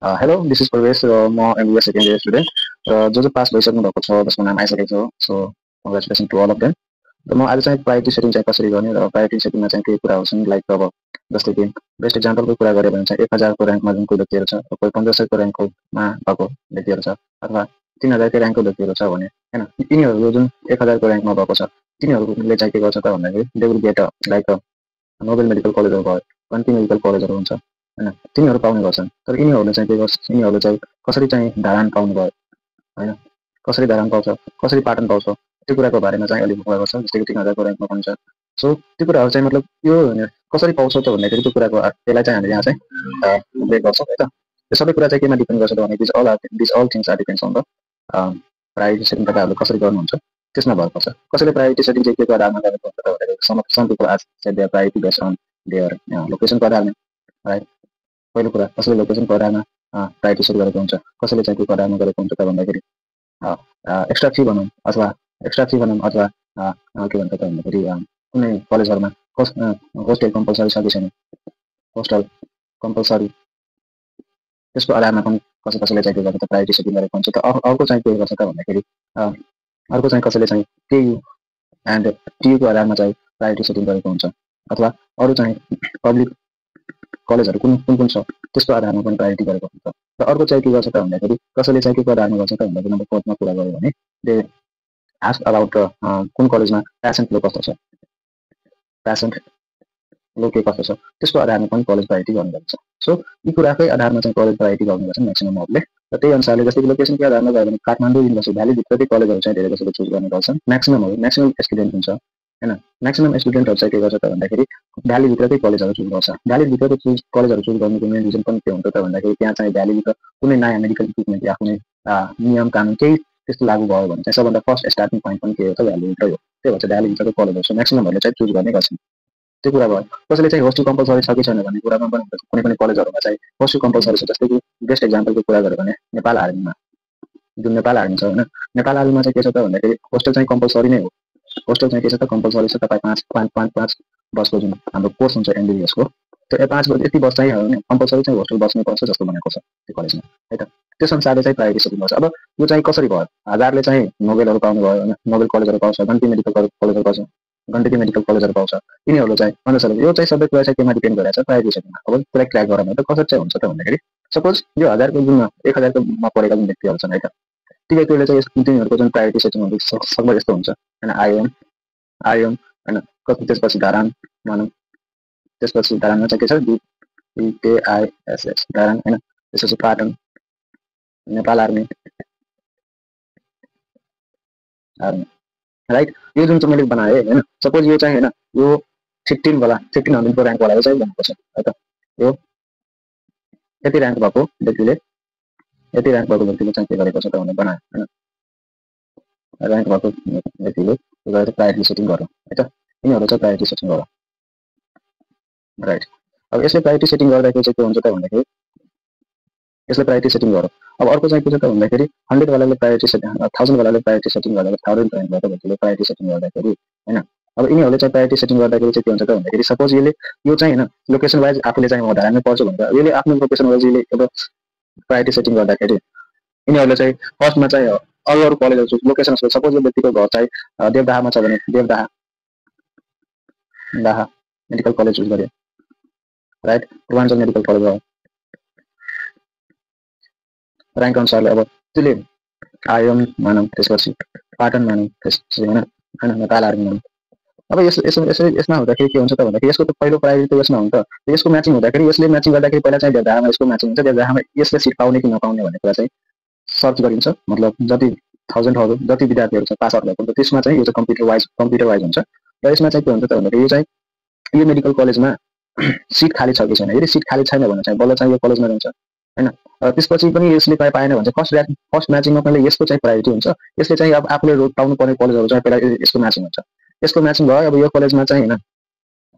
Hello this is प्रवेश र म एमबिए सेकेन्ड इयर स्टुडेन्ट र जो पास भइसक्नु भएको छ त्यसको नाम आइसकेको छ so congratulation to all of them र म आज चाहिँ प्रायोरिटी सेटिङ चाहिँ कसरी गर्ने र प्रायोरिटी सेटिङमा चाहिँ के कुराहरू छन् लाइक अब जस्तै कि बेस्ट इक्जाम्पलको कुरा गऱ्यो भने चाहिँ 1000को ऱ्याङ्कमा जुन कोही व्यक्तिहरू छ कोही 1500को ऱ्याङ्कमा भएको व्यक्तिहरू छ अथवा 3000 को ऱ्याङ्कको व्यक्तिहरू छ भने होइन तिनीहरू जुन 1000को ऱ्याङ्कमा भएको छ तिनीहरूले चाहिँ के गर्छ त भन्दाखेरि they will get like Nobel medical कलेजहरू भयो कन्टी मेडिकल कलेजहरू हुन्छ होइन तिनीहरू पाउने गर्छन् तर यिनीहरूले चाहिँ के गर्छ यिनीहरूले चाहिँ कसरी चाहिँ धारान पाउनु भयो होइन कसरी धारान पाउँछ कसरी पाटन पाउँछ त्यो कुराको बारेमा चाहिँ अलिक कुरा गर्छ जस्तै कि 3000को ऱ्याङ्कमा पाउँछ सो त्यो कुराहरू चाहिँ मतलब यो कसरी पाउँछ त भन्दाखेरि त्यो कुराको त्यसलाई चाहिँ हामीले यहाँ चाहिँ ब्रेक गर्छौँ है त यो सबै कुरा चाहिँ केमा डिपेन्ड गर्छ भने this all things are depends on the priority setting तपाईँहरूले कसरी गर्नुहुन्छ त्यसमा भर पर्छ कसैले प्रायोरिटी सेटिङ चाहिँ के को आधारमा गरेको हुन्छ त भन्दाखेरि सम पिपल आज set their priority based on their लोकेसनको आधारमा राइट पहिलो कुरा कसैले लोकेसनको आधारमा प्रायोरिटी सेट गरेको हुन्छ कसैले चाहिँ के आधारमा गरेको हुन्छ त भन्दाखेरि एक्स्ट्रा फी भनौँ अथवा के भन्छ त भन्दाखेरि कुनै कलेजहरूमा होस्टेल कम्पलसरी छ कि छैन होस्टेल कम्पलसरी त्यसको आधारमा पनि कसैले चाहिँ के गर्छ त प्रायोरिटी सेटिङ गरेको हुन्छ त अर्को चाहिँ के गर्छ त भन्दाखेरि अर्को चाहिँ कसैले चाहिँ केयु एन्ड टियुको आधारमा चाहिँ प्रायोरिटी सेटिङ गरेको हुन्छ अथवा अरू चाहिँ पब्लिक कलेजहरू कुन छ त्यसको आधारमा पनि प्रायोरिटी गरेको हुन्छ र अर्को चाहिँ के गर्छ त भन्दाखेरि कसैले चाहिँ के को आधारमा गर्छ त भन्दाखेरि नम्बर 4मा कुरा गर्यो भने दे आस्क अबाउट कुन कलेजमा प्यासेन्ट लो कस्तो छ प्यासेन्ट लो के कस्तो छ त्यसको आधारमा पनि कलेज प्रायोरिटी गर्ने गर्छ सो यी कुराकै आधारमा चाहिँ कलेज प्रायोरिटी गर्ने गर्छन् म्याक्सिममहरूले र त्यही अनुसारले जस्तै कि लोकेसनकै आधारमा गयो भने काठमाडौँ युनिभर्सिटी भ्यालीभित्रकै कलेजहरू चाहिँ धेरै जसोले चुज गर्ने गर्छन् म्याक्सिमम स्टुडेन्ट हुन्छ होइन म्याक्सिमम स्टुडेन्टहरू चाहिँ के गर्छ त भन्दाखेरि भ्यालीभित्रकै कलेजहरू चुज गर्छ भ्यालीभित्रको कलेजहरू चुज गर्नुको मेन रिजन पनि के हुन्छ त भन्दाखेरि त्यहाँ चाहिँ भ्यालीभित्र कुनै नयाँ मेडिकल इक्विपमेन्ट या कुनै नियम कानुन केही त्यस्तो लागू भयो भने चाहिँ सबभन्दा फर्स्ट स्टार्टिङ पोइन्ट पनि के हो त भ्यालीभित्रै हो त्यही भएर भ्यालीभित्रको कलेजहरू छ म्याक्सिममहरूले चाहिँ चुज गर्ने गर्छन् त्यो कुरा भयो कसैले चाहिँ होस्टेल कम्पलसरी छ कि छैन भन्ने कुरामा पनि कुनै कलेजहरूमा चाहिँ होस्टेल कम्पलसरी छ जस्तै कि बेस्ट एक्जाम्पलको कुरा गऱ्यो भने नेपाल आर्मीमा जुन नेपाल आर्मी छ होइन नेपाल आर्मीमा चाहिँ के छ त भन्दाखेरि होस्टेल चाहिँ कम्पलसरी नै हो होस्टेल चाहिँ के छ त कम्पलसरी छ तपाईँ पाँच वर्षको जुन हाम्रो कोर्स हुन्छ एमबिबिएसको त्यो 5 वर्ष यति वर्ष चाहिँ हो भने कम्पलसरी चाहिँ होस्टेल बस्नुपर्छ जस्तो भनेको छ त्यो कलेजमा है त त्यस अनुसारले चाहिँ प्रायोरिटी सेटिङ गर्छ अब यो चाहिँ कसरी भयो हजारले चाहिँ नोबेलहरू पाउनु भयो होइन नोबेल कलेजहरू पाउँछ गन्टी मेडिकल कलेजहरू पाउँछ गण्डकी मेडिकल कलेजहरू पाउँछ यिनीहरू चाहिँ अनुसार यो चाहिँ सबै कुरा चाहिँ केमा डिपेन्ड गरेर छ प्रायोरिटी सेटिङमा अब त्यसलाई क्र्याक गराउन त कसरी चाहिँ हुन्छ त भन्दाखेरि सपोज यो 1000को जुन 1000कोमा पढेका जुन व्यक्तिहरू छन् है त ती व्यक्तिहरूले चाहिँ तिनीहरूको जुन प्रायोरिटी सेटिङ हुन्छ सबैमा यस्तो हुन्छ होइन आइएम होइन कति त्यसपछि धारान मानौँ त्यसपछि धारानमा चाहिँ के छ डिकेआइएसएस धारान होइन त्यसपछि पाटन नेपाल आर्मी राइट यो जुन चाहिँ मैले बनाएँ होइन सपोज यो चाहिँ होइन यो 1500को ऱ्याङ्कवाला चाहिँ भन्नुपर्छ है त यो यति ऱ्याङ्क भएको व्यक्तिले चाहिँ के गरेको छ त भनेर बनायो होइन ऱ्याङ्क भएको व्यक्तिले के गरेर प्रायोरिटी सेटिङ गरौँ है त यिनीहरू चाहिँ प्रायोरिटी सेटिङ गरौँ राइट अब यसले प्रायोरिटी सेटिङ गर्दाखेरि चाहिँ के हुन्छ त भन्दाखेरि यसले प्रायोरिटी सेटिङ गरौँ अब अर्को चाहिँ के छ त भन्दाखेरि 100 वालाले प्रायोरिटी सेटिङ 1000 वालाले प्रायोरिटी सेटिङ गर्दाखेरि 1000 ऱ्याङ्क भएको व्यक्तिले प्रायोरिटी सेटिङ गर्दाखेरि होइन अब यिनीहरूले चाहिँ प्रायोरिटी सेटिङ गर्दाखेरि चाहिँ के हुन्छ त भन्दाखेरि सपोज यो चाहिँ होइन लोकेसन वाइज आफूले चाहिँ म धारामै पढ्छु भनेर यसले आफ्नो लोकेसन वाइज यसले एउटा प्रायोरिटी सेटिङ गर्दाखेरि यिनीहरूले चाहिँ फर्स्टमा चाहिँ अरू कलेजहरू लोकेसन सपोज यो व्यक्तिको घर चाहिँ देवदाहामा छ भने देवदाहा मेडिकल कलेज चुज गर्यो राइट पूर्वाञ्चल मेडिकल कलेज हो ऱ्याङ्क अनुसारले अब त्यसले आइएम मानौँ त्यसपछि पाटन मानौँ त्यसपछि होइन नेपाल आर्मी मानौँ अब यसमा हुँदाखेरि के हुन्छ त भन्दाखेरि यसको त पहिलो प्रायोरिटी त यसमा हुन्छ यसको म्याचिङ हुँदाखेरि यसले म्याचिङ गर्दाखेरि पहिला चाहिँ देवदाहामा यसको म्याचिङ हुन्छ देवदाहामा यसले सिट पाउने कि नपाउने भन्ने कुरा चाहिँ सर्च गरिन्छ मतलब जति थाउजन्डहरू जति विद्यार्थीहरू छ पासआउट भएको त्यसमा चाहिँ यो चाहिँ कम्प्युटर वाइज हुन्छ र यसमा चाहिँ के हुन्छ त भन्दाखेरि यो चाहिँ यो मेडिकल कलेजमा सिट खाली छ कि छैन यदि सिट खाली छैन भने चाहिँ बल्ल चाहिँ यो कलेजमा जान्छ होइन त्यसपछि पनि यसले पाएन भने चाहिँ फर्स्ट म्याचिङमा पहिला यसको चाहिँ प्रायोरिटी हुन्छ यसले चाहिँ अब आफूले पाउनु पर्ने कलेजहरू चाहिँ पहिला यसको म्याचिङ हुन्छ यसको म्याचिङ भयो अब यो कलेजमा चाहिँ होइन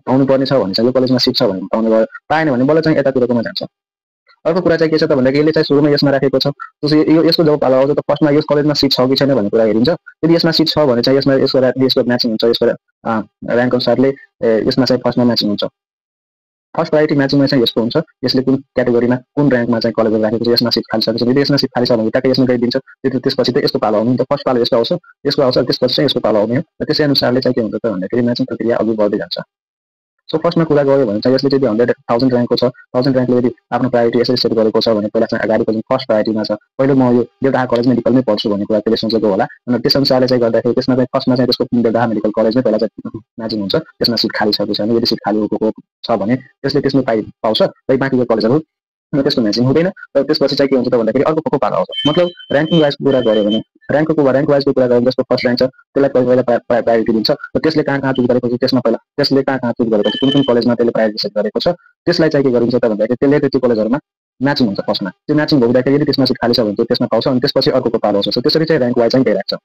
पाउनु पर्ने छ भने चाहिँ यो कलेजमा सिट छ भने पाउनु भयो पाएन भने बल्ल चाहिँ यतातिरकोमा जान्छ अर्को कुरा चाहिँ के छ त भन्दाखेरि यसले चाहिँ सुरुमा यसमा राखेको छ यो यसको जब पालो आउँछ त फर्स्टमा यस कलेजमा सिट छ कि छैन भन्ने कुरा हेरिन्छ यदि यसमा सिट छ भने चाहिँ यसमा यसको म्याचिङ हुन्छ यसको ऱ्याङ्क अनुसारले यसमा चाहिँ फर्स्टमा म्याचिङ हुन्छ फर्स्ट प्रायोरिटी म्याचिङमा चाहिँ यस्तो हुन्छ, यसले कुन क्याटेगोरीमा कुन र्याङ्कमा चाहिँ कलेजहरू राखेको छ, यसमा सिट खाली छ, यदि यसमा सिट खाली छ भने ट्याक्कै यसमा गइदिन्छ, त्यसपछि त यस्तो पालो आउने, फर्स्ट पालो यसको आउँछ, त्यसपछि चाहिँ यसको पालो आउने हो। त्यसै अनुसारले चाहिँ के हुन्छ त भन्दाखेरि म्याचिङ प्रक्रिया अघि बढ्दै जान्छ। सो फर्स्टमा कुरा गऱ्यो भने चाहिँ यसले चाहिँ 100,000 र्याङ्कको छ, 1000 र्याङ्कले यदि आफ्नो प्रायोरिटी यसरी सेट गरेको छ भने पहिला चाहिँ अगाडिको चाहिँ फर्स्ट प्रायोरिटीमा छ, पहिलो म यो देवदाहा कलेज मेडिकलमै पढ्छु भन्ने कुरा त्यसले सोचेको होला। अनि त्यस अनुसारले चाहिँ गर्दाखेरि त्यसमा चाहिँ फर्स्टमा चाहिँ त्यसको देवदाहा मेडिकल कलेजमै पहिला चाहिँ म्याचिङ हुन्छ, त्यसमा सिट खाली छ कि छैन, यदि सिट खाली छ भने त्यसले त्यसमै पाउँछ, र बाँकीको कलेजहरू त्यसको म्याचिङ हुँदैन। र त्यसपछि चाहिँ के हुन्छ त भन्दाखेरि अर्को पालो आउँछ। मतलब र्याङ्किङ वाइजको कुरा गऱ्यो भने र्याङ्क वाइजको कुरा गऱ्यो भने जसको फर्स्ट र्याङ्क छ त्यसलाई पहिला प्रायोरिटी दिन्छ, र त्यसले कहाँ चुज गरेको छ त्यसमा पहिला त्यसले कहाँ चुज गरेको छ, कुन कलेजमा त्यसले प्रायोरिटी सेट गरेको छ, त्यसलाई चाहिँ के गरिन्छ त भन्दाखेरि त्यसले त्यो कलेजहरूमा म्याचिङ हुन्छ। फर्स्टमा त्यो म्याचिङ हुँदाखेरि यदि त्यसमा सिट खाली छ भने त्यसमा पाउँछ, अनि त्यसपछि अर्को पालो आउँछ। त्यसरी चाहिँ र्याङ्क वाइज चाहिँ गइरहेको छ।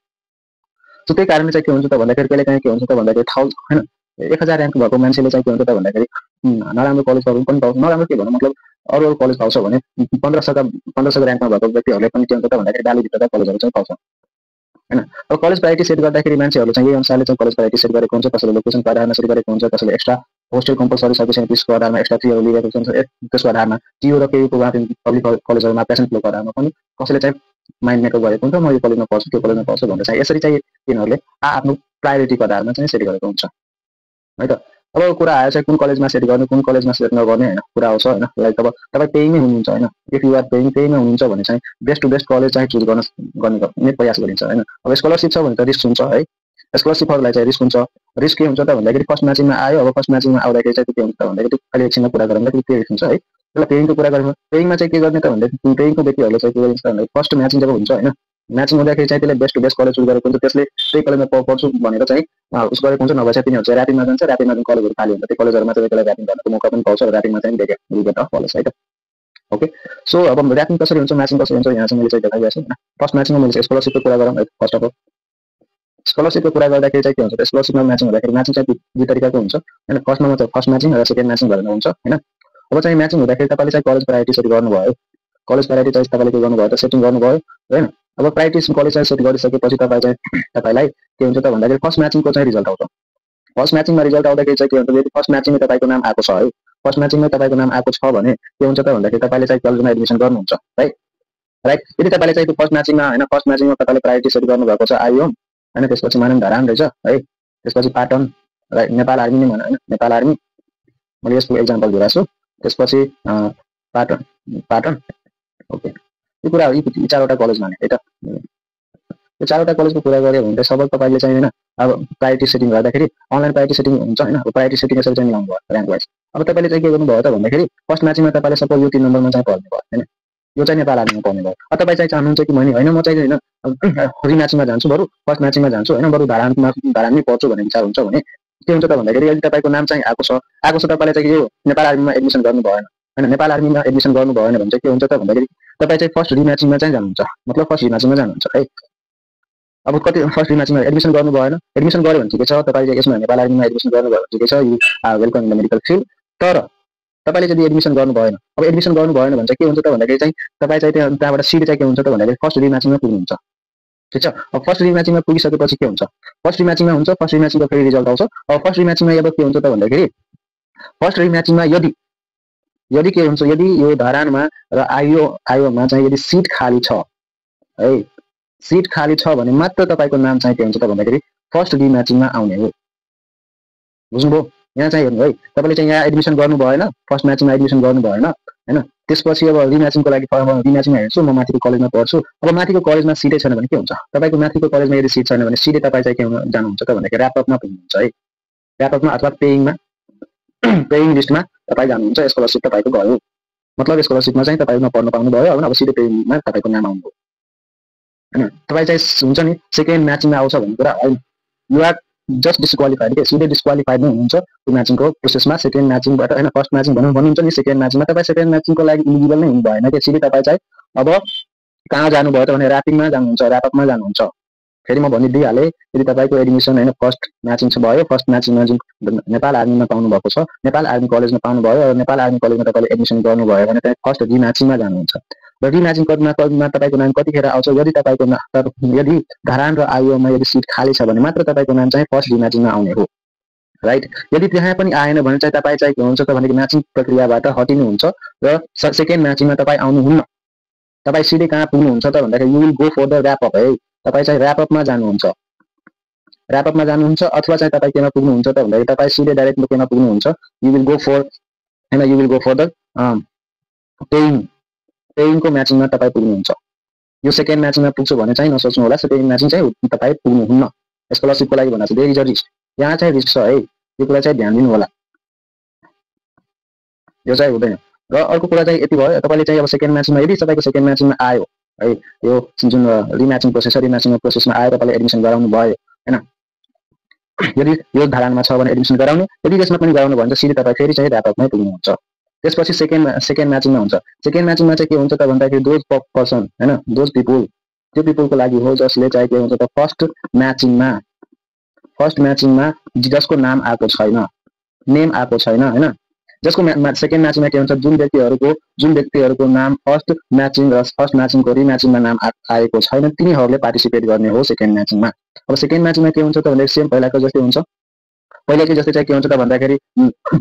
सो त्यही कारणले चाहिँ के हुन्छ त भन्दाखेरि कहिले काहीँ के हुन्छ त भन्दाखेरि 1000 र्याङ्क भएको मान्छेले चाहिँ के हुन्छ त भन्दाखेरि नराम्रो कलेजहरू पनि पाउँछ, नराम्रो के भन्नु मतलब अरू कलेज पाउँछ भने 1500 र्याङ्कमा भएको व्यक्तिहरूले पनि के हुन्छ त भन्दाखेरि डालीभित्रका कलेजहरू चाहिँ पाउँछ हैन। अब कलेज प्रायोरिटी सेट गर्दाखेरि मान्छेहरूले चाहिँ यही अनुसारले चाहिँ कलेज प्रायोरिटी सेट गरेको हुन्छ, कसैले लोकेसनको आधारमा सेट गरेको हुन्छ, कसैले एक्स्ट्रा होस्टेल कम्पलसरी छ त्यसको आधारमा एक्स्ट्रा फीहरू लिएको हुन्छ, त्यसको आधारमा टिओ र केयुको पब्लिक कलेजहरूमा पेसेन्ट फ्लोको आधारमा पनि कसैले चाहिँ माइन्ड मेकअप गरेको हुन्छ, म यो कलेजमा पढ्छु त्यो कलेजमा पढ्छु भनेर चाहिँ यसरी चाहिँ तिनीहरूले आफ्नो प्रायोरिटीको आधारमा चाहिँ सेट गरेको हुन्छ है त। अब कुरा आयो चाहिँ कुन कलेजमा सेट गर्ने कुन कलेजमा सेट नगर्ने हैन कुरा आउँछ हैन। लाइक अब तपाईँ पेइङमै हुनुहुन्छ हैन, इफ यु आर पेइङमै हुनुहुन्छ भने चाहिँ बेस्ट टु बेस्ट कलेज चाहिँ चुज गर्ने प्रयास गरिन्छ हैन। अब स्कलरसिप छ भने त रिस्क हुन्छ है, स्कलरसिपहरूलाई चाहिँ रिस्क हुन्छ। रिस्क के हुन्छ त भन्दाखेरि फर्स्ट म्याचिङमा आयो, अब फर्स्ट म्याचिङमा आउँदाखेरि चाहिँ के हुन्छ त भन्दाखेरि अहिले एकछिनमा कुरा गरौँ कि के रिस्क हुन्छ है। त्यसलाई पेइङको कुरा गरौँ, पेइङमा चाहिँ के गर्ने त भन्दाखेरि पेइङको व्यक्तिहरूले चाहिँ के गरिन्छ भन्दाखेरि फर्स्ट म्याचिङ जब हुन्छ हैन, म्याचिङ हुँदाखेरि चाहिँ त्यसले best to best college choose गरेको हुन्छ, त्यसले त्यही कलेजमा पढ्छु भनेर चाहिँ उस गरेको हुन्छ। नभए चाहिँ तिनीहरू चाहिँ ऱ्यापिङमा जान्छ, ऱ्यापिङमा जुन कलेजहरू खाली हुन्छ त्यो कलेजहरूमा चाहिँ त्यसलाई ऱ्यापिङ गर्नको मौका पनि पाउँछ, र ऱ्यापिङमा चाहिँ गेट अफ कलेज है त। ओके, सो अब ऱ्यापिङ कसरी हुन्छ म्याचिङ कसरी हुन्छ यहाँ चाहिँ मैले चाहिँ देखाइरहेको छु। फर्स्ट म्याचिङमा मैले स्कलरसिपको कुरा गरौँ है। फर्स्ट अफ अल स्कलरसिपको कुरा गर्दाखेरि चाहिँ के हुन्छ त स्कलरसिपमा म्याचिङ हुँदाखेरि म्याचिङ चाहिँ दुई तरिकाको हुन्छ हैन। फर्स्टमा चाहिँ फर्स्ट म्याचिङ र सेकेन्ड म्याचिङ भनेर हुन्छ हैन। अब चाहिँ म्याचिङ हुँदाखेरि तपाईँले चाहिँ कलेज प्रायोरिटी सेट गर्नुभयो, कलेज प्रायोरिटी चाहिँ तपाईँले के गर्नुभयो त सेटिङ गर्नुभयो हैन। अब प्रायोरिटी कलेज चाहिँ सेट गरिसकेपछि तपाईँलाई के हुन्छ त भन्दाखेरि फर्स्ट म्याचिङको चाहिँ रिजल्ट आउँछ। फर्स्ट म्याचिङमा रिजल्ट आउँदाखेरि चाहिँ के हुन्छ यदि फर्स्ट म्याचिङमा तपाईँको नाम आएको छ है, फर्स्ट म्याचिङमा तपाईँको नाम आएको छ भने के हुन्छ त भन्दाखेरि तपाईँले चाहिँ कलेजमा एडमिसन गर्नुहुन्छ है, राइट। यदि तपाईँले चाहिँ फर्स्ट म्याचिङमा हैन, फर्स्ट म्याचिङमा तपाईँले प्रायोरिटी सेट गर्नुभएको छ आइओम हैन, त्यसपछि मानव धरान रहेछ है, त्यसपछि पाटन राइट, नेपाल आर्मी नै भन हैन, नेपाल आर्मी मैले यसको एक्जाम्पल दिइरहेको छु, त्यसपछि पाटन ओके। यो कुरा यी चारवटा कलेज माने है त। यो चारवटा कलेजको कुरा गऱ्यो भने चाहिँ सबै तपाईँले चाहिँ हैन अब प्रायोरिटी सेटिङ गर्दाखेरि अनलाइन प्रायोरिटी सेटिङ हुन्छ हैन। प्रायोरिटी सेटिङ यसरी चाहिँ मिलाउनु भयो र्याङ्क वाइज। अब तपाईँले चाहिँ के गर्नुभयो त भन्दाखेरि फर्स्ट म्याचिङमा तपाईँले सपोज यो 3 नम्बरमा चाहिँ पढ्नु भयो हैन, यो चाहिँ नेपाल आर्मीमा पढ्नु भयो। अब तपाईँ चाहिँ चाहनुहुन्छ कि हैन म चाहिँ हैन रिम्याचिङमा जान्छु, बरु फर्स्ट म्याचिङमा जान्छु हैन, बरु धारानमै पढ्छु भन्ने विचार हुन्छ भने के हुन्छ त भन्दाखेरि यदि तपाईँको नाम चाहिँ आएको छ तपाईँले चाहिँ यो नेपाल आर्मीमा एडमिसन गर्नु भएन हैन, नेपाल आर्मीमा एडमिसन गर्नु भएन भने चाहिँ के हुन्छ त भन्दाखेरि तपाईँ चाहिँ फर्स्ट रिम्याचिङमा चाहिँ जानुहुन्छ, मतलब फर्स्ट रिम्याचिङमा जानुहुन्छ है। अब कति फर्स्ट रिम्याचिङमा एडमिसन गर्नु भएन, एडमिसन गर्यो भने ठिकै छ, तपाईँले यसमा नेपाल आर्मीमा एडमिसन गर्नु भयो भने ठिकै छ, you are welcome in the medical field. तर तपाईँले यदि एडमिसन गर्नु भएन, अब एडमिसन गर्नु भएन भने चाहिँ के हुन्छ त भन्दाखेरि चाहिँ तपाईँ चाहिँ त्यहाँबाट सिडी चाहिँ के हुन्छ त भन्दाखेरि फर्स्ट रिम्याचिङमा पुग्नुहुन्छ, ठिक छ। अब फर्स्ट रिम्याचिङमा पुगिसकेपछि के हुन्छ, फर्स्ट रिम्याचिङमा हुन्छ, फर्स्ट रिम्याचिङको फेरि रिजल्ट आउँछ। अब फर्स्ट रिम्याचिङमा अब के हुन्छ त भन्दाखेरि फर्स्ट रिम्याचिङमा यदि के हुन्छ, यदि यो धरानमा र आइओमा चाहिँ यदि सिट खाली छ है, सिट खाली छ भने मात्र तपाईँको नाम चाहिँ के हुन्छ त भन्दाखेरि फर्स्ट रिम्याचिङमा आउने हो, बुझ्नुभयो। यहाँ चाहिँ हेर्नु है, तपाईँले चाहिँ यहाँ एडमिसन गर्नु भएन, फर्स्ट म्याचिङमा एडमिसन गर्नु भएन हैन, त्यसपछि अब रिम्याचिङको लागि रिम्याचिङमा हेर्छु, म माथिको कलेजमा पढ्छु। अब माथिको कलेजमा सिटै छैन भने के हुन्छ, तपाईँको माथिको कलेजमा यदि सिट छैन भने सिधै तपाईँ चाहिँ के जानुहुन्छ त भन्दाखेरि ऱ्यापअपमा पुग्नुहुन्छ है, ऱ्यापअपमा अथवा पेइङ लिस्टमा तपाईँ जानुहुन्छ। स्कलरसिप तपाईँको गयो, मतलब स्कलरसिपमा चाहिँ तपाईँ नपढ्न पाउनु भयो होइन, अब सिधै पेइङमा तपाईँको नाम आउनुभयो हैन। तपाईँ चाहिँ हुन्छ नि सेकेन्ड म्याचिङमा आउँछ भन्ने कुरा होइन, यु आर जस्ट डिस्क्वालिफाइड के, सिधै डिस्क्वालिफाइड नै हुनुहुन्छ त्यो म्याचिङको प्रोसेसमा। सेकेन्ड म्याचिङबाट हैन, फर्स्ट म्याचिङ भन्नुहुन्छ नि, सेकेन्ड म्याचिङमा तपाईँ सेकेन्ड म्याचिङको लागि इलिजिबल नै हुनु भएन कि, सिधै तपाईँ चाहिँ अब कहाँ जानुभयो त भने ऱ्यापिङमा जानुहुन्छ, ऱ्यापअपमा जानुहुन्छ। फेरि म भनिदिइहालेँ, यदि तपाईँको एडमिसन हैन फर्स्ट म्याचिङ भयो, फर्स्ट म्याचिङमा जुन नेपाल आर्मीमा पाउनु भएको छ, नेपाल आर्मी कलेजमा पाउनु भयो, र नेपाल आर्मी कलेजमा तपाईँले एडमिसन गर्नुभयो भने चाहिँ फर्स्ट रिम्याचिङमा जानुहुन्छ। र रिम्याचिङमा तपाईँको नाम कतिखेर आउँछ, यदि तपाईँको यदि धरान र आइओमा यदि सिट खाली छ भने मात्र तपाईँको नाम चाहिँ फर्स्ट रिम्याचिङमा आउने हो राइट। यदि त्यहाँ पनि आएन भने चाहिँ तपाईँ चाहिँ के हुन्छ त भनेको म्याचिङ प्रक्रियाबाट हटिनुहुन्छ र सेकेन्ड म्याचिङमा तपाईँ आउनुहुन्न। तपाईँ सिधै कहाँ पुग्नुहुन्छ त भन्दाखेरि you will go for the wrap up है। तपाईँ चाहिँ ऱ्यापअपमा जानुहुन्छ, ऱ्यापअपमा जानुहुन्छ अथवा चाहिँ तपाईँ केमा पुग्नुहुन्छ त भन्दाखेरि तपाईँ सिधै डाइरेक्ट केमा पुग्नुहुन्छ, यु विल गो फर हैन, you will go for the पेइङको म्याचिङमा तपाईँ पुग्नुहुन्छ। यो सेकेन्ड म्याचिङमा पुग्छु भने चाहिँ नसोच्नु होला, सेकेन्ड म्याचिङ चाहिँ तपाईँ पुग्नुहुन्न। स्कलरसिपको लागि भन्दा चाहिँ देयर इज अ रिस्क, यहाँ चाहिँ रिस्क छ है, यो कुरा चाहिँ ध्यान दिनु होला, यो चाहिँ हुँदैन। र अर्को कुरा चाहिँ यति भयो, तपाईँले चाहिँ अब सेकेन्ड म्याचिङमा यदि तपाईँको सेकेन्ड म्याचिङमा आयो है, यो जुन रिम्याचिङ प्रोसेस रिम्याचिङ प्रोसेसमा आयो, तपाईँले एडमिसन गराउनु भयो हैन, यदि यो धारामा छ भने एडमिसन गराउने, यदि त्यसमा पनि गराउनु भयो भने सिधै तपाईँ फेरि चाहिँ ऱ्यापअपमै पुग्नुहुन्छ। त्यसपछि सेकेन्ड म्याचिङमा हुन्छ। सेकेन्ड म्याचिङमा चाहिँ के हुन्छ त भन्दाखेरि दोज पर्सन हैन, दोज पिपुल, त्यो पिपुलको लागि हो जसले चाहिँ के हुन्छ त फर्स्ट म्याचिङमा जसको नाम आएको छैन, नेम आएको छैन हैन, जसको सेकेन्ड म्याचिङमा के हुन्छ, जुन व्यक्तिहरूको नाम फर्स्ट म्याचिङ र फर्स्ट म्याचिङको रिम्याचिङमा नाम आएको छैन तिनीहरूले पार्टिसिपेट गर्ने हो सेकेन्ड म्याचिङमा। अब सेकेन्ड म्याचिङमा के हुन्छ त भन्दाखेरि सेम पहिलाको जस्तै हुन्छ, पहिलाकै जस्तै चाहिँ के हुन्छ त भन्दाखेरि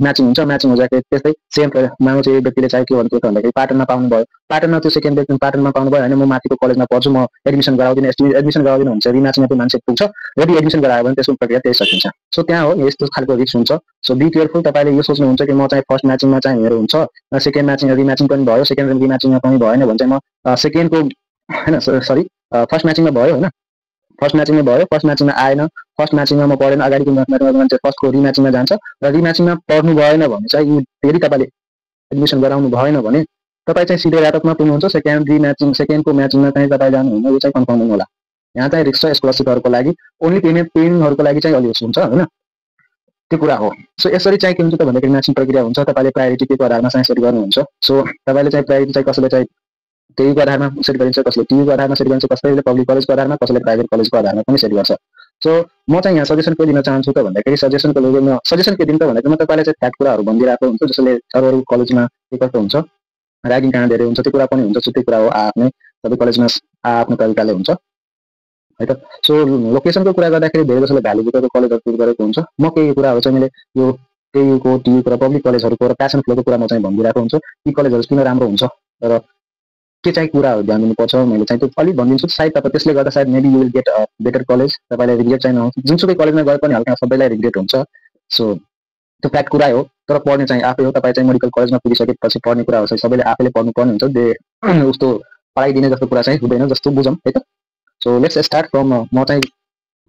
म्याचिङ हुन्छ, म्याचिङ हुँदाखेरि त्यस्तै सेम मान्छे चाहिँ व्यक्तिले चाहिँ के भन्थ्यो त भन्दाखेरि प्याटर्नमा पाउनु भयो, प्याटर्नमा त्यो सेकेन्ड व्यक्ति प्याटर्नमा पाउनु भयो होइन, म माथिको कलेजमा पढ्छु, म एडमिसन गराउँदिनँ, एडमिसन गराउँदिनँ हुन्छ रिम्याचिङमा त्यो मान्छे पुग्छ, यदि एडमिसन गरायो भने त्यसको प्रक्रिया त्यही सकिन्छ। सो त्यहाँ हो यस्तो खालको रिस्क हुन्छ। सो बी केयरफुल, तपाईँले यो सोच्नुहुन्छ कि म चाहिँ फर्स्ट म्याचिङमा चाहिँ मेरो हुन्छ, सेकेन्ड म्याचिङ रिम्याचिङ पनि भयो, सेकेन्ड रिम्याचिङमा पनि भएन भने चाहिँ म सेकेन्डको होइन सरी फर्स्ट म्याचिङमा भयो होइन, फर्स्ट म्याचिङमा भयो, फर्स्ट म्याचिङमा आएन, फर्स्ट म्याचिङमा म पढेन, अगाडिको मान्छे फर्स्टको रिम्याचिङमा जान्छ र रिम्याचिङमा पढ्नु भएन भने चाहिँ यदि तपाईँले एडमिसन गराउनु भएन भने तपाईँ चाहिँ सिधै ऱ्यापअपमा पुग्नुहुन्छ, सेकेन्डको म्याचिङमा चाहिँ तपाईँ जानुहुन्न, यो चाहिँ कन्फर्म हुनु होला। यहाँ चाहिँ रिस्क छ स्कलरसिपहरूको लागि, ओन्ली पेइङहरूको लागि चाहिँ अलि हुन्छ होइन, त्यो कुरा हो। सो यसरी चाहिँ के हुन्छ त भन्दाखेरि म्याचिङ प्रक्रिया हुन्छ, तपाईँले प्रायोरिटी के आधारमा चाहिँ सेट गर्नुहुन्छ। सो तपाईँले चाहिँ प्रायोरिटी चाहिँ कसैले चाहिँ त्यहीको आधारमा सेट गरिन्छ, कसले टियुको आधारमा सेट गरिन्छ, कसैले पब्लिक कलेजको आधारमा, कसैले प्राइभेट कलेजको आधारमा पनि सेट गर्छ। सो म चाहिँ यहाँ सजेसन के दिन चाहन्छु त भन्दाखेरि सजेसन के दिन त भन्दाखेरि म तपाईँलाई चाहिँ फ्याक्ट कुराहरू भनिदिरहेको हुन्छु, जसले अरू कलेजमा के कस्तो हुन्छ, ऱ्यागिङ कहाँ धेरै हुन्छ त्यो कुरा पनि हुन्छ, त्यो कुरा हो आफ्नै सबै कलेजमा आफ्नो तरिकाले हुन्छ है त। सो लोकेसनको कुरा गर्दाखेरि धेरै जसोले भ्यालुभित्रको कलेजहरू चुज गरेको हुन्छ, म केही कुराहरू चाहिँ मैले यो केयुको टियुको र पब्लिक कलेजहरूको र प्यासन फ्लोको कुरा म चाहिँ भनिदिरहेको हुन्छु, यी कलेजहरू किन राम्रो हुन्छ र के चाहिँ कुराहरू ध्यान दिनुपर्छ मैले चाहिँ त्यो अलिक भनिदिन्छु। सायद तपाईँ त्यसले गर्दा सायद maybe you will get a better college, तपाईँलाई रिग्रेट चाहिँ नहोस्, जुनसुकै कलेजमा गए पनि हल्का सबैलाई रिग्रेट हुन्छ। सो त्यो फ्याक्ट कुरा हो, तर पढ्ने चाहिँ आफै हो, तपाईँ चाहिँ मेडिकल कलेजमा पुगिसकेपछि पढ्ने कुराहरू चाहिँ सबैले आफैले पढ्नुपर्ने हुन्छ, उस्तो पढाइदिने जस्तो कुरा चाहिँ हुँदैन जस्तो बुझौँ है त। सो लेट्स स्टार्ट फ्रम, म चाहिँ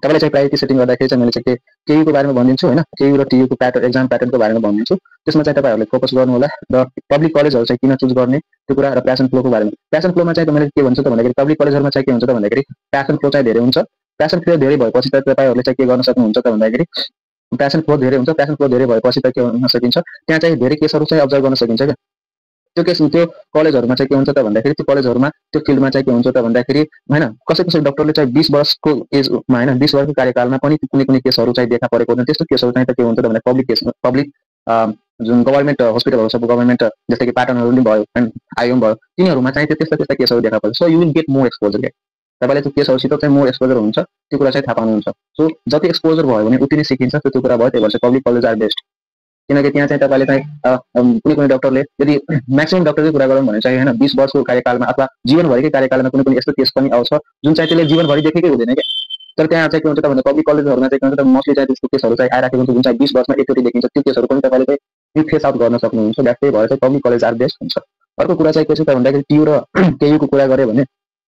तपाईँलाई चाहिँ प्रायोरिटी सेटिङ गर्दाखेरि चाहिँ मैले चाहिँ केयुको बारेमा भनिदिन्छु होइन, केयु र टियुको एक्जाम प्याटर्नको बारेमा भनिदिन्छु, त्यसमा चाहिँ तपाईँहरूले फोकस गर्नु होला र पब्लिक कलेजहरू चाहिँ किन चुज गर्ने त्यो कुरा र प्यासन फ्लोको बारेमा। प्यासन फ्लोमा चाहिँ मैले के भन्छु त भन्दाखेरि पब्लिक कलेजहरूमा चाहिँ के हुन्छ त भन्दाखेरि प्यासन फ्लो चाहिँ धेरै हुन्छ, प्यासन फ्लो धेरै भएपछि त तपाईँहरूले चाहिँ के गर्न सक्नुहुन्छ त भन्दाखेरि प्यासन फ्लो धेरै हुन्छ, प्यासन फ्लो धेरै भएपछि त के गर्न सकिन्छ, त्यहाँ चाहिँ धेरै केसहरू चाहिँ अब्जर्भ गर्न सकिन्छ क्या। त्यो कलेजहरूमा चाहिँ के हुन्छ त भन्दाखेरि त्यो कलेजहरूमा त्यो फिल्डमा चाहिँ के हुन्छ त भन्दाखेरि होइन, कसै डक्टरले चाहिँ 20 वर्षको एजमा होइन 20 वर्षको कार्यकालमा पनि कुनै केसहरू चाहिँ देखा परेको हुन्छ, त्यस्तो केसहरू चाहिँ त के हुन्छ त भन्दा पब्लिक जुन गभर्मेन्ट हस्पिटलहरू छ, गभर्मेन्ट जस्तै कि प्याटर्नहरू पनि भयो एन्ड आइएम भयो, तिनीहरूमा चाहिँ त्यस्ता केसहरू देखा पर्छ। So you will get more exposure क्या, तपाईँले त्यो केसहरूसित चाहिँ मोर एक्सपोजर हुन्छ, त्यो कुरा चाहिँ थाहा पाउनुहुन्छ। सो जति एक्सपोजर भयो भने उति नै सिकिन्छ, त्यो कुरा भयो। त्यही भएर चाहिँ पब्लिक कलेज आर बेस्ट, किनकि त्यहाँ चाहिँ तपाईँले चाहिँ कुनै डक्टरले यदि म्याक्सिमम डक्टरकै कुरा गरौँ भने चाहिँ होइन 20 वर्षको कार्यकालमा अथवा जीवनभरिकै कार्यकालमा कुनै यस्तो केस पनि आउँछ जुन चाहिँ त्यसले जीवनभरि देखेकै हुँदैन क्या। तर त्यहाँ चाहिँ के हुन्छ त भन्दा पब्लिक कलेजहरूमा चाहिँ के हुन्छ त मोस्टली चाहिँ त्यस्तो केसहरू चाहिँ आइराखेको हुन्छ जुन चाहिँ 20 वर्षमा एकचोटि देखिन्छ, त्यो केसहरू पनि तपाईँले चाहिँ फेस आउट गर्न सक्नुहुन्छ। त्यही भएर चाहिँ पब्लिक कलेज आर बेस्ट हुन्छ। अर्को कुरा चाहिँ के छ त भन्दाखेरि टियु र केयुको कुरा गऱ्यो भने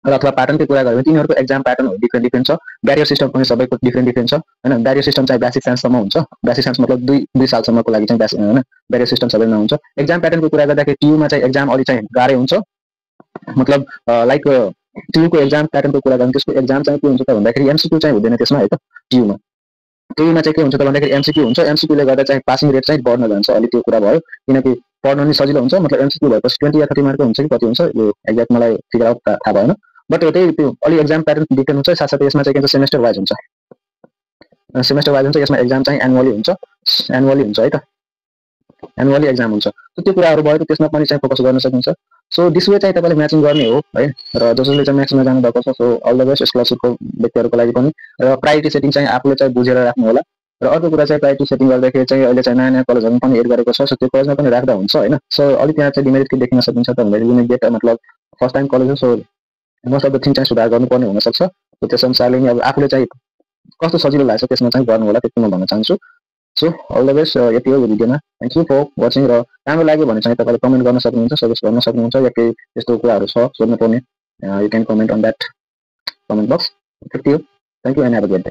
अथवा प्याटर्नको कुरा गऱ्यो भने तिनीहरूको एक्जाम प्याटर्नहरू डिफ्रेन्ट छ, ब्यारियर सिस्टम पनि सबैको डिफ्रेन्ट छ होइन। ब्यारियर सिस्टम चाहिँ बेसिक साइन्ससम्म हुन्छ, बेसिक साइन्स मतलब 2 सालसम्मको लागि चाहिँ बेसिक होइन, ब्यारियर सिस्टम सबैमा हुन्छ। एक्जाम प्याटर्नको कुरा गर्दाखेरि टियुमा चाहिँ एक्जाम अलि चाहिँ गाह्रै हुन्छ, मतलब लाइक टियुको एक्जाम प्याटर्नको कुरा गर्नु त्यसको एक्जाम चाहिँ के हुन्छ त भन्दाखेरि एमसिक्यू चाहिँ हुँदैन त्यसमा है त। टियुमा चाहिँ के हुन्छ त भन्दाखेरि एमसिक्यू हुन्छ, एमसिक्यूले गर्दा चाहिँ पासिङ रेट चाहिँ बढ्न जान्छ, अलिक त्यो कुरा भयो, किनकि पढ्न पनि सजिलो हुन्छ। मतलब एमसिक्यू भएपछि 20 या 30 मार्कको हुन्छ कि कति हुन्छ यो एक्ज्याक्ट मलाई फिगर आउट थाहा भएन, बट त्यही त्यो अलि एक्जाम प्याटर्न डिफ्रेन्ट हुन्छ। साथसाथै यसमा चाहिँ के हुन्छ सेमेस्टर वाइज हुन्छ, यसमा एक्जाम चाहिँ एनुअली हुन्छ है त, एनुअली एक्जाम हुन्छ। त्यो कुराहरू भयो त्यसमा पनि चाहिँ फोकस गर्न सकिन्छ। सो दिस वे चाहिँ तपाईँले म्याचिङ गर्ने हो है, र जसले चाहिँ म्याचिङमा जानुभएको छ सो अल द बेस्ट स्कलरसिपको व्यक्तिहरूको लागि पनि। र प्रायोरिटी सेटिङ चाहिँ आफूले चाहिँ बुझेर राख्नु होला, र अर्को कुरा चाहिँ प्रायोरिटी सेटिङ गर्दाखेरि चाहिँ अहिले चाहिँ नयाँ कलेजहरुमा पनि एड गरेको छ, सो त्यो कलेजमा पनि राख्दा हुन्छ हैन। सो अलि त्यहाँ चाहिँ डिमेरिट के देखिन सकिन्छ त भन्दाखेरि युनिट डेटा मतलब फर्स्ट टाइम कलेज हो, so most of the thing चाहिँ सुधार गर्नुपर्ने हुन सक्छ। सो त्यस अनुसारले नि अब आफूले चाहिँ कस्तो सजिलो लाग्छ त्यसमा चाहिँ गर्नु होला, त्यति म भन्न चाहन्छु। सो अल द बेस्ट, यति हो भिडियोमा। Thank you for watching. र राम्रो लाग्यो भने चाहिँ तपाईले कमेन्ट गर्न सक्नुहुन्छ, सजेस्ट गर्न सक्नुहुन्छ, या केही यस्तो कुराहरु छ सोध्नु पर्ने, you can comment on that comment box. त्यति हो। Thank you and have a good day.